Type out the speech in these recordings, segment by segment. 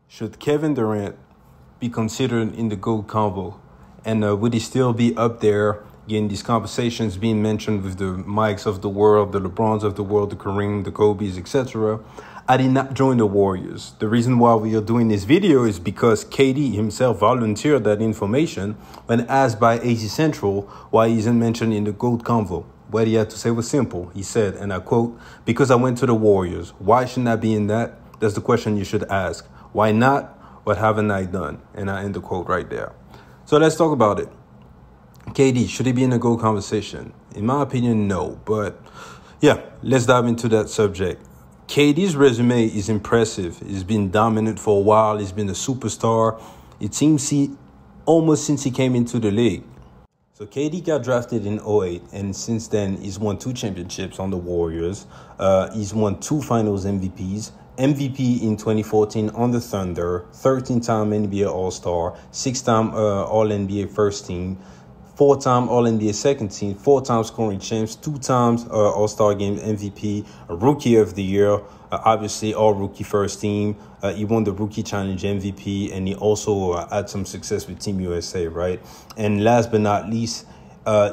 Should Kevin Durant be considered in the GOAT convo? And would he still be up there getting these conversations being mentioned with the Mikes of the world, the LeBrons of the world, the Kareem, the Kobe's, etc.? I did not join the Warriors. The reason why we are doing this video is because KD himself volunteered that information when asked by AZ Central why he isn't mentioned in the GOAT convo. What he had to say was simple. He said, and I quote, "Because I went to the Warriors. Why shouldn't I be in that? That's the question you should ask. Why not? What haven't I done?" And I end the quote right there. So let's talk about it. KD, should he be in a GOAT conversation? In my opinion, no. But yeah, let's dive into that subject. KD's resume is impressive. He's been dominant for a while. He's been a superstar. It seems almost since he came into the league. So KD got drafted in '08, and since then he's won 2 championships on the Warriors. He's won 2 Finals MVPs. MVP in 2014 on the Thunder, 13-time NBA All-Star, 6-time All-NBA First Team, 4-time All-NBA Second Team, 4-time scoring champs, 2 times All-Star Game MVP, Rookie of the Year, obviously All-Rookie First Team. He won the Rookie Challenge MVP, and he also had some success with Team USA, right? And last but not least,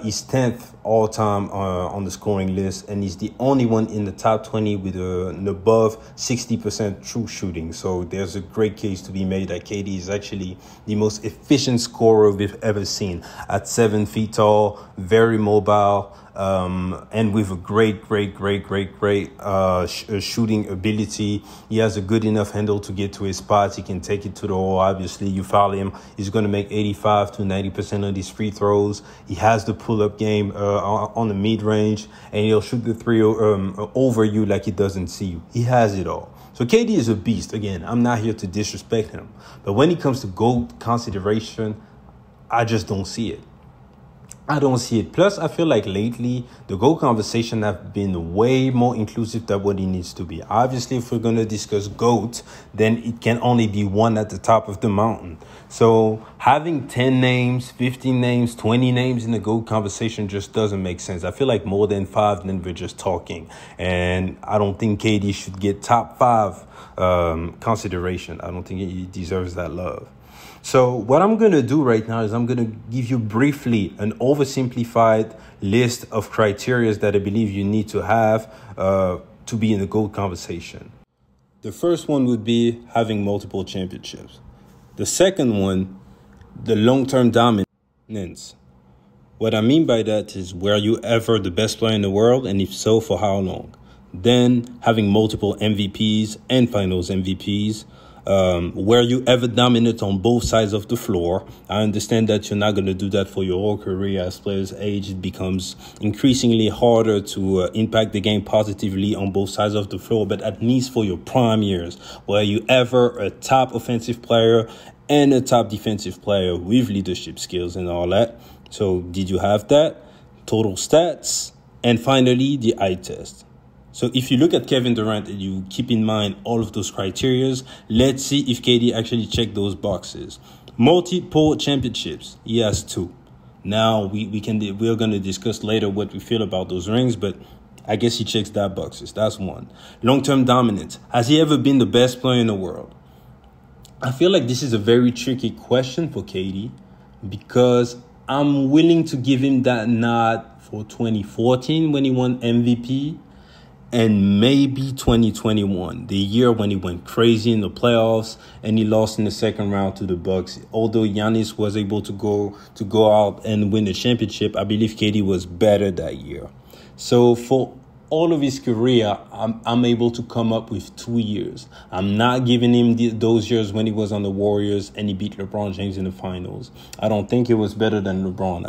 he's 10th all-time on the scoring list, and he's the only one in the top 20 with an above 60% true shooting. So there's a great case to be made that KD is actually the most efficient scorer we've ever seen. At 7 feet tall, very mobile, and with a great shooting ability. He has a good enough handle to get to his spots. He can take it to the hole. Obviously, you follow him, he's going to make 85 to 90% of these free throws. He has the pull-up game on the mid-range, and he'll shoot the three over you like he doesn't see you. He has it all. So KD is a beast. Again, I'm not here to disrespect him, but when it comes to GOAT consideration, I just don't see it. I don't see it. Plus, I feel like lately, the GOAT conversation have been way more inclusive than what it needs to be. Obviously, if we're going to discuss GOAT, then it can only be one at the top of the mountain. So having 10 names, 15 names, 20 names in the GOAT conversation just doesn't make sense. I feel like more than 5, then we're just talking. And I don't think KD should get top 5 consideration. I don't think he deserves that love. So what I'm going to do right now is I'm going to give you briefly an oversimplified list of criteria that I believe you need to have to be in the GOAT conversation. The first one would be having multiple championships. The second one, the long-term dominance. What I mean by that is, were you ever the best player in the world, and if so, for how long? Then having multiple MVPs and Finals MVPs. Were you ever dominant on both sides of the floor? I understand that you're not going to do that for your whole career. As players age, it becomes increasingly harder to impact the game positively on both sides of the floor. But at least for your prime years, were you ever a top offensive player and a top defensive player with leadership skills and all that? So did you have that? Total stats. And finally, the eye test. So if you look at Kevin Durant and you keep in mind all of those criteria, let's see if KD actually checked those boxes. Multiple championships. He has 2. Now we're going to discuss later what we feel about those rings, but I guess he checks that boxes. That's 1. Long-term dominance. Has he ever been the best player in the world? I feel like this is a very tricky question for KD, because I'm willing to give him that nod for 2014 when he won MVP. And maybe 2021, the year when he went crazy in the playoffs and he lost in the second round to the Bucks. Although Giannis was able to go out and win the championship, I believe KD was better that year. So for all of his career, I'm able to come up with 2 years. I'm not giving him those years when he was on the Warriors and he beat LeBron James in the finals. I don't think he was better than LeBron.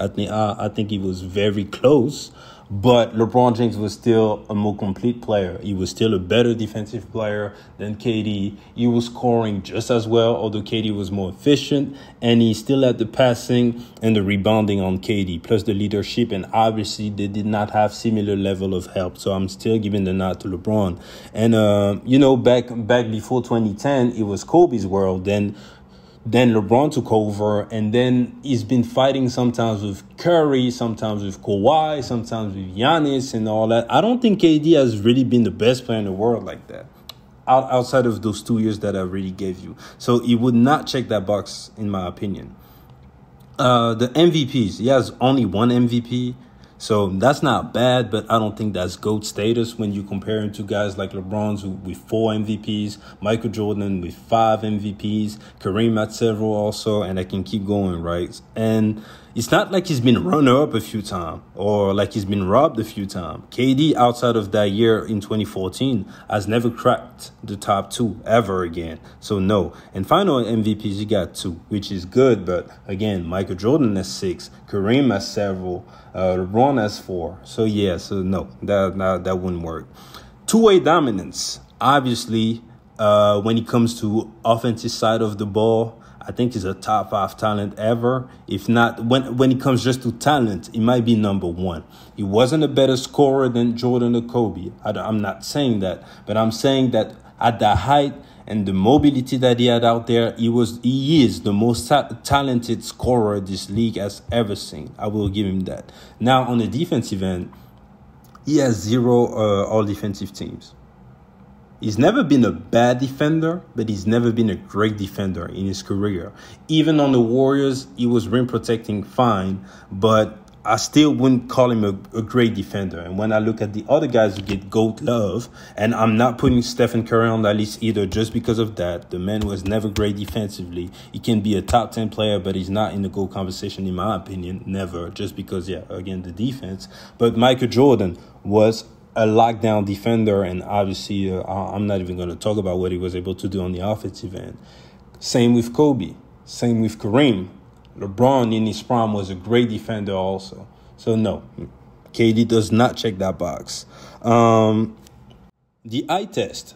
I think he was very close. But LeBron James was still a more complete player. He was still a better defensive player than KD. He was scoring just as well, although KD was more efficient. And he still had the passing and the rebounding on KD, plus the leadership. And obviously, they did not have similar level of help. So I'm still giving the nod to LeBron. And, back before 2010, it was Kobe's world. Then LeBron took over, and then he's been fighting sometimes with Curry, sometimes with Kawhi, sometimes with Giannis and all that. I don't think KD has really been the best player in the world like that. outside of those 2 years that I already gave you. So he would not check that box, in my opinion. The MVPs, he has only one MVP. So that's not bad, but I don't think that's GOAT status when you compare him to guys like LeBron's with 4 MVPs, Michael Jordan with 5 MVPs, Kareem had several also, and I can keep going, right? And it's not like he's been runner-up a few times or like he's been robbed a few times. KD, outside of that year in 2014, has never cracked the top 2 ever again. So no. And final MVPs, he got 2, which is good. But again, Michael Jordan has 6, Kareem has several, LeBron has 4. So yeah, so no, that wouldn't work. Two-way dominance. Obviously, when it comes to offensive side of the ball, I think he's a top 5 talent ever. If not, when it comes just to talent, he might be number 1. He wasn't a better scorer than Jordan or Kobe. I'm not saying that, but I'm saying that at the height and the mobility that he had out there, he is the most talented scorer this league has ever seen. I will give him that. Now, on the defensive end, he has 0 all-defensive teams. He's never been a bad defender, but he's never been a great defender in his career. Even on the Warriors, he was rim protecting fine, but I still wouldn't call him a great defender. And when I look at the other guys who get GOAT love, and I'm not putting Stephen Curry on that list either just because of that. The man was never great defensively. He can be a top 10 player, but he's not in the GOAT conversation, in my opinion. Never, just because, yeah, again, the defense. But Michael Jordan was a lockdown defender, and obviously I'm not even going to talk about what he was able to do on the offensive end. Same with Kobe. Same with Kareem. LeBron in his prime was a great defender also. So no, KD does not check that box. The eye test.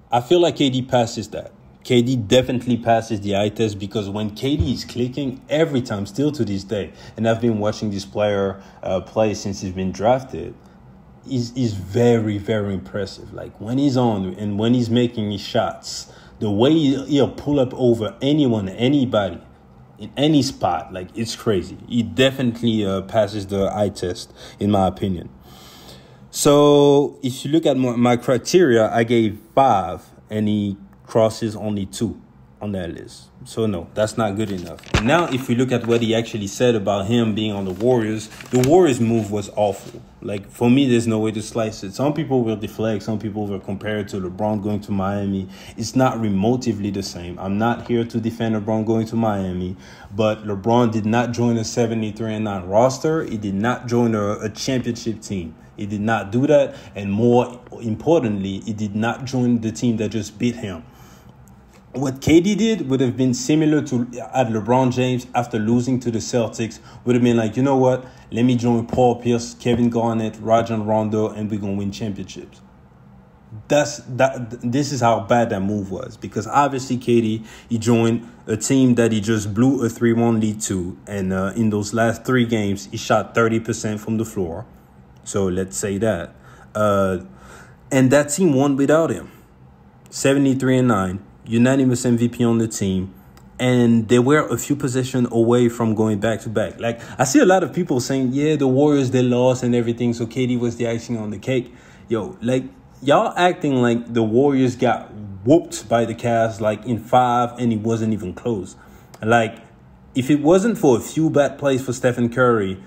I feel like KD passes that. KD definitely passes the eye test because when KD is clicking every time, still to this day, and I've been watching this player play since he's been drafted, is very, very impressive. Like when he's on and when he's making his shots, the way he'll pull up over anyone, anybody, in any spot, like it's crazy. He definitely passes the eye test, in my opinion. So if you look at my criteria, I gave 5, and he crosses only 2 on that list. So no, that's not good enough. And now if we look at what he actually said about him being on the Warriors move was awful. Like for me, there's no way to slice it. Some people will deflect, some people will compare it to LeBron going to Miami. It's not remotely the same. I'm not here to defend LeBron going to Miami, but LeBron did not join a 73-9 roster. He did not join a championship team. He did not do that, and more importantly, he did not join the team that just beat him. What KD did would have been similar to at LeBron James after losing to the Celtics. Would have been like, you know what? Let me join Paul Pierce, Kevin Garnett, Rajon Rondo, and we're going to win championships. This is how bad that move was. Because obviously KD, he joined a team that he just blew a 3-1 lead to. And in those last 3 games, he shot 30% from the floor. So let's say that. And that team won without him. 73-9. Unanimous MVP on the team, and they were a few possessions away from going back-to-back. Like, I see a lot of people saying, yeah, the Warriors, they lost and everything, so KD was the icing on the cake. Yo, like, y'all acting like the Warriors got whooped by the Cavs, like, in 5, and it wasn't even close. Like, if it wasn't for a few bad plays for Stephen Curry,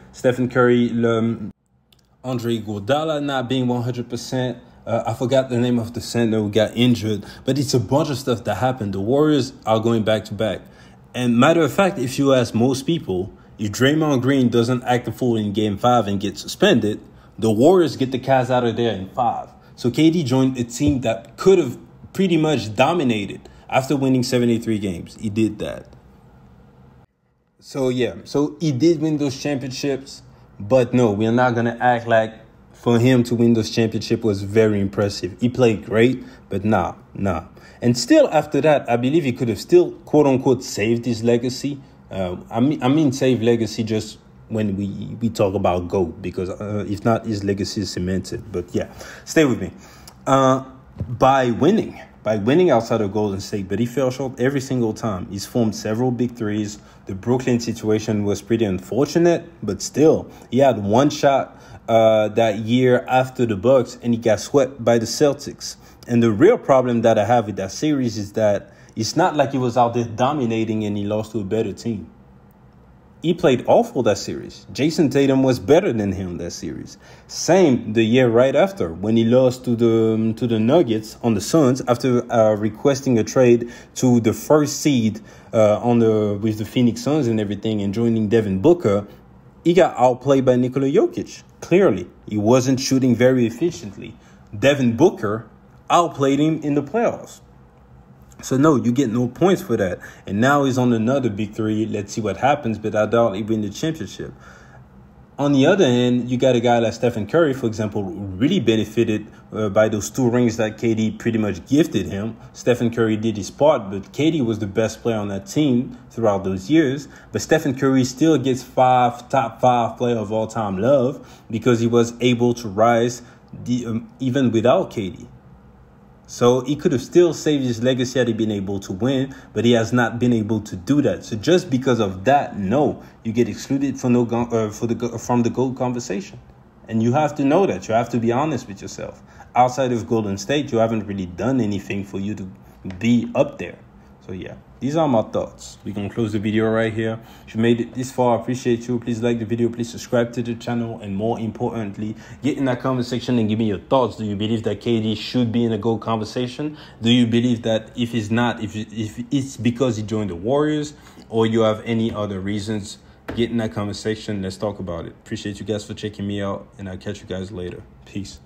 Andre Iguodala not being 100%, I forgot the name of the center who got injured, but it's a bunch of stuff that happened. The Warriors are going back-to-back. And matter of fact, if you ask most people, if Draymond Green doesn't act a fool in Game 5 and get suspended, the Warriors get the Cavs out of there in 5. So KD joined a team that could have pretty much dominated after winning 73 games. He did that. So, yeah. So, he did win those championships. But, no, we're not going to act like for him to win those championships was very impressive. He played great, but nah. And still after that, I believe he could have still, quote-unquote, saved his legacy. I mean save legacy just when we talk about GOAT, because if not, his legacy is cemented. But, yeah, stay with me. By winning outside of Golden State, but he fell short every single time. He's formed several big threes. The Brooklyn situation was pretty unfortunate, but still, he had one shot that year after the Bucks, and he got swept by the Celtics. And the real problem that I have with that series is that it's not like he was out there dominating and he lost to a better team. He played awful that series. Jason Tatum was better than him that series. Same the year right after when he lost to the Nuggets on the Suns after requesting a trade to the first seed with the Phoenix Suns and everything and joining Devin Booker. He got outplayed by Nikola Jokic. Clearly, he wasn't shooting very efficiently. Devin Booker outplayed him in the playoffs. So, no, you get no points for that. And now he's on another big three. Let's see what happens, but I doubt he win the championship. On the other hand, you got a guy like Stephen Curry, for example, really benefited by those 2 rings that KD pretty much gifted him. Stephen Curry did his part, but KD was the best player on that team throughout those years. But Stephen Curry still gets top 5 player of all time love because he was able to rise even without KD. So he could have still saved his legacy had he been able to win, but he has not been able to do that. So just because of that, no, you get excluded from the GOAT conversation. And you have to know that. You have to be honest with yourself. Outside of Golden State, you haven't really done anything for you to be up there. So yeah, these are my thoughts. We're going to close the video right here. If you made it this far, I appreciate you. Please like the video. Please subscribe to the channel. And more importantly, get in that comment section and give me your thoughts. Do you believe that KD should be in a GOAT conversation? Do you believe that if he's not, if it's because he joined the Warriors or you have any other reasons? Get in that comment section. Let's talk about it. Appreciate you guys for checking me out. And I'll catch you guys later. Peace.